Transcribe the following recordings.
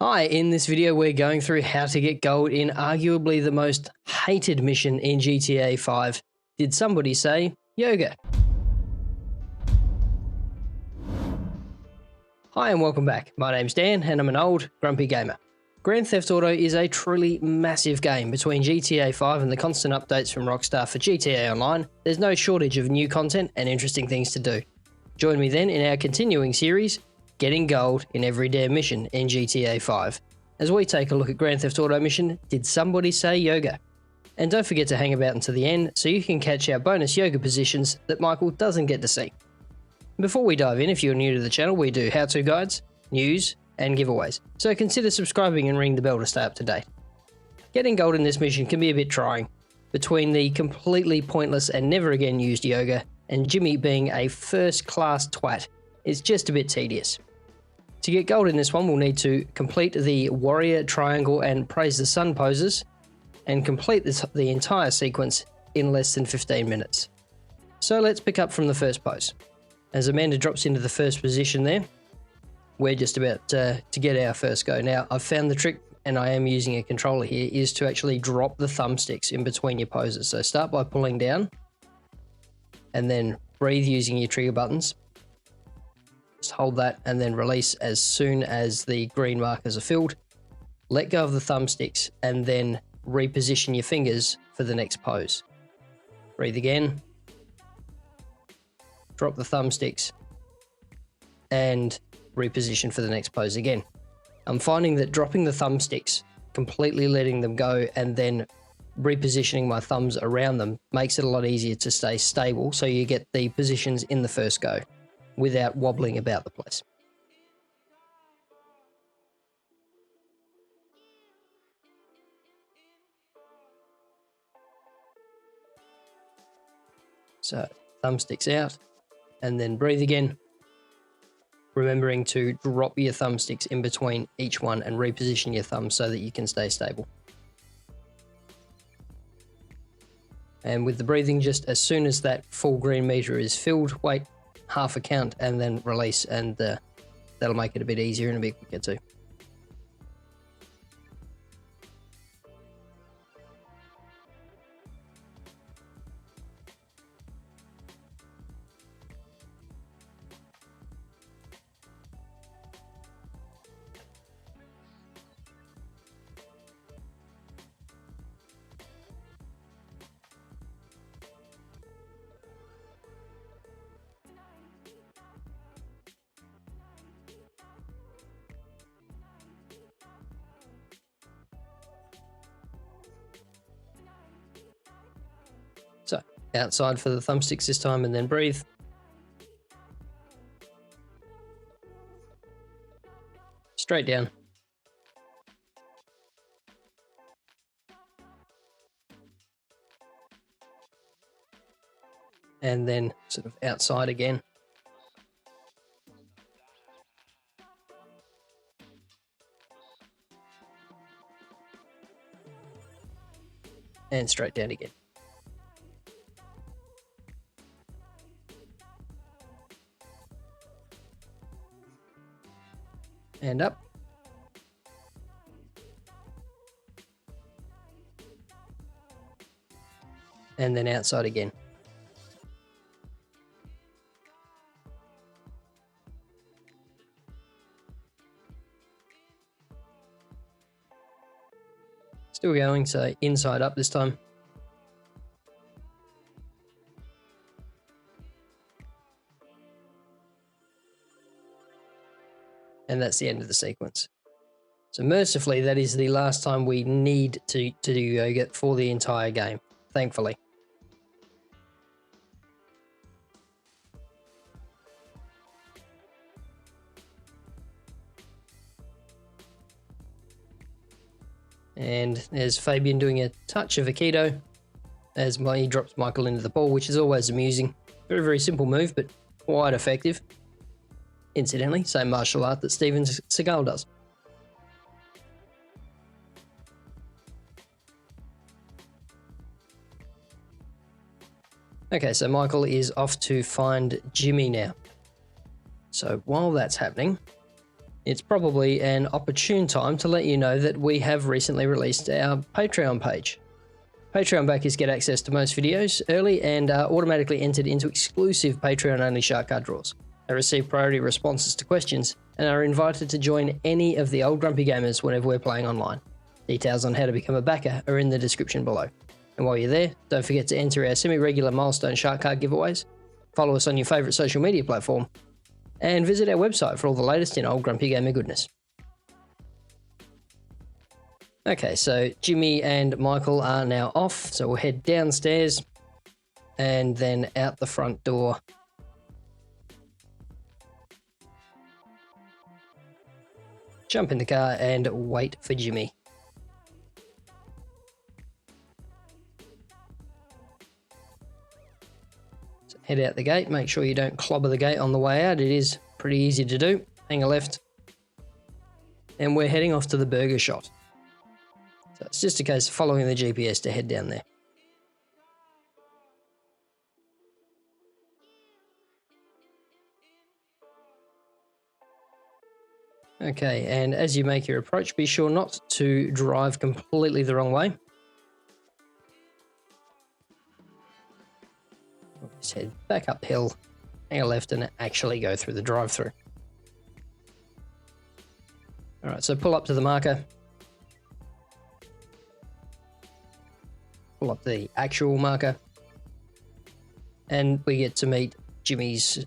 Hi, in this video we're going through how to get gold in arguably the most hated mission in GTA 5. Did somebody say yoga? Hi and welcome back. My name's Dan and I'm an old, grumpy gamer. Grand Theft Auto is a truly massive game. Between GTA 5 and the constant updates from Rockstar for GTA Online, there's no shortage of new content and interesting things to do. Join me then in our continuing series, Getting Gold in Every Damn Mission in GTA 5, as we take a look at Grand Theft Auto mission, Did Somebody Say Yoga? And don't forget to hang about until the end so you can catch our bonus yoga positions that Michael doesn't get to see. Before we dive in, if you're new to the channel, we do how-to guides, news, and giveaways, so consider subscribing and ring the bell to stay up to date. Getting gold in this mission can be a bit trying, between the completely pointless and never again used yoga and Jimmy being a first-class twat. It's just a bit tedious. To get gold in this one, we'll need to complete the warrior, triangle, and praise the sun poses, and complete the entire sequence in less than 15 minutes. So let's pick up from the first pose. As Amanda drops into the first position there, we're just about to get our first go. Now, I've found the trick, and I am using a controller here, is to actually drop the thumbsticks in between your poses. So start by pulling down, and then breathe using your trigger buttons. Hold that and then release as soon as the green markers are filled. Let go of the thumbsticks and then reposition your fingers for the next pose. Breathe again. Drop the thumbsticks and reposition for the next pose again. I'm finding that dropping the thumbsticks, completely letting them go and then repositioning my thumbs around them makes it a lot easier to stay stable so you get the positions in the first go without wobbling about the place. So thumbsticks out and then breathe again, remembering to drop your thumbsticks in between each one and reposition your thumbs so that you can stay stable. And with the breathing, just as soon as that full green meter is filled, wait half a count and then release, and that'll make it a bit easier and a bit quicker too. So outside for the thumbsticks this time and then breathe. Straight down. And then sort of outside again. And straight down again. And up. And then outside again. Still going, so inside up this time. And that's the end of the sequence. So mercifully, that is the last time we need to do yoga for the entire game, thankfully. And there's Fabian doing a touch of Aikido as he drops Michael into the pool, which is always amusing. Very, very simple move, but quite effective. Incidentally, same martial art that Steven Seagal does. Okay, so Michael is off to find Jimmy now. So while that's happening, it's probably an opportune time to let you know that we have recently released our Patreon page. Patreon backers get access to most videos early and are automatically entered into exclusive Patreon-only shark card draws. They receive priority responses to questions and are invited to join any of the old Grumpy Gamers whenever we're playing online. Details on how to become a backer are in the description below. And while you're there, don't forget to enter our semi-regular milestone shark card giveaways, follow us on your favourite social media platform, and visit our website for all the latest in old Grumpy Gamer goodness. Okay, so Jimmy and Michael are now off, so we'll head downstairs and then out the front door. Jump in the car and wait for Jimmy. So head out the gate, make sure you don't clobber the gate on the way out. It is pretty easy to do. Hang a left. And we're heading off to the burger shot. So it's just a case of following the GPS to head down there. Okay, and as you make your approach, be sure not to drive completely the wrong way. Just head back uphill, hang a left, and actually go through the drive-thru. All right, so pull up to the marker. Pull up the actual marker. And we get to meet Jimmy's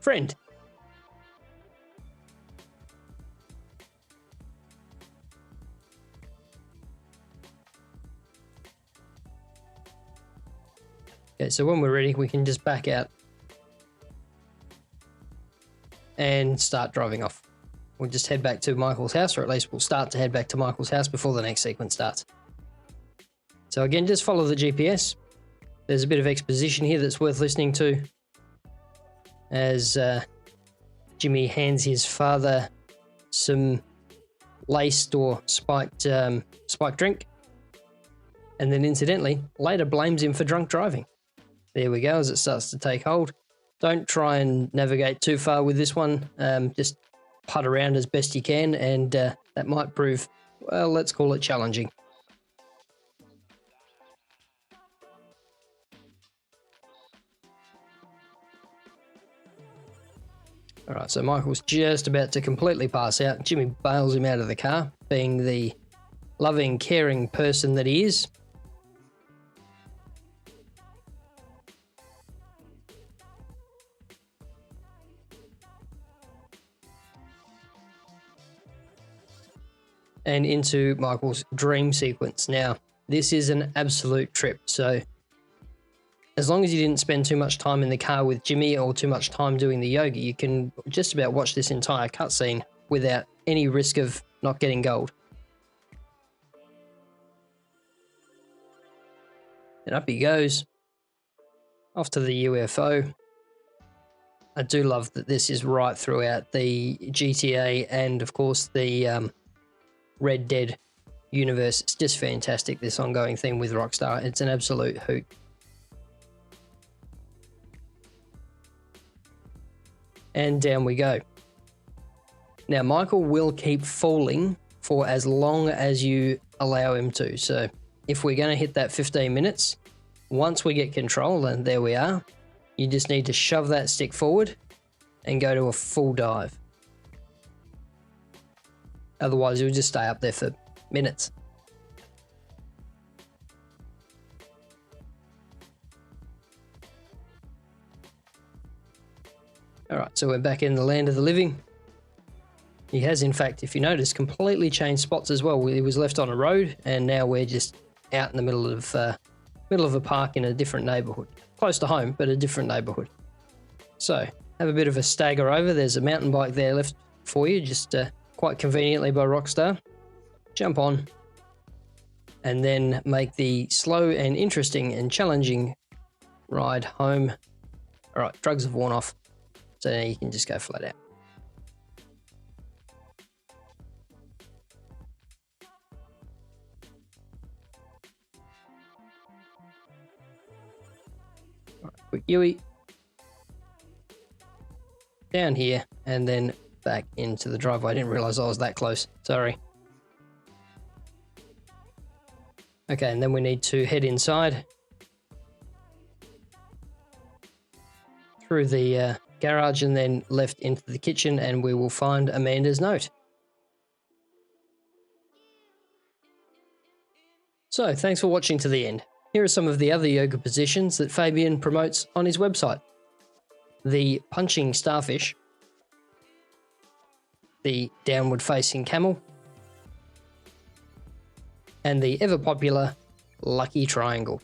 friend. Okay, so when we're ready, we can just back out and start driving off. We'll just head back to Michael's house, or at least we'll start to head back to Michael's house before the next sequence starts. So again, just follow the GPS. There's a bit of exposition here that's worth listening to as Jimmy hands his father some laced or spiked drink, and then incidentally later blames him for drunk driving. There we go, as it starts to take hold. Don't try and navigate too far with this one. Just putt around as best you can, and that might prove, well, let's call it challenging. All right, so Michael's just about to completely pass out. Jimmy bails him out of the car, being the loving, caring person that he is. And into Michael's dream sequence. Now, this is an absolute trip, so as long as you didn't spend too much time in the car with Jimmy or too much time doing the yoga, you can just about watch this entire cutscene without any risk of not getting gold. And up he goes, off to the UFO. I do love that this is right throughout the GTA and, of course, the Red Dead universe. It's just fantastic, this ongoing theme with Rockstar. It's an absolute hoot. And down we go. Now, Michael will keep falling for as long as you allow him to. So if we're going to hit that 15 minutes, once we get control, and there we are, you just need to shove that stick forward and go to a full dive. Otherwise, you'll just stay up there for minutes. All right, so we're back in the land of the living. He has, in fact, if you notice, completely changed spots as well. He was left on a road, and now we're just out in the middle of a park in a different neighbourhood. Close to home, but a different neighbourhood. So, have a bit of a stagger over. There's a mountain bike there left for you, just quite conveniently by Rockstar. Jump on, and then make the slow and interesting and challenging ride home. All right, drugs have worn off, so now you can just go flat out. All right, quick Yui. Down here, and then back into the driveway. I didn't realize I was that close. Sorry. Okay, and then we need to head inside through the garage and then left into the kitchen, and we will find Amanda's note. So, thanks for watching to the end. Here are some of the other yoga positions that Fabian promotes on his website. The punching starfish, the downward facing camel, and the ever popular lucky triangle.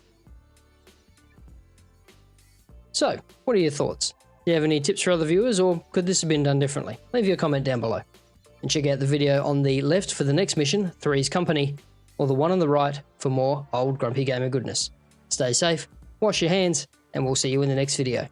So, what are your thoughts? Do you have any tips for other viewers, or could this have been done differently? Leave your comment down below. And check out the video on the left for the next mission, Three's Company, or the one on the right for more old Grumpy Gamer goodness. Stay safe, wash your hands, and we'll see you in the next video.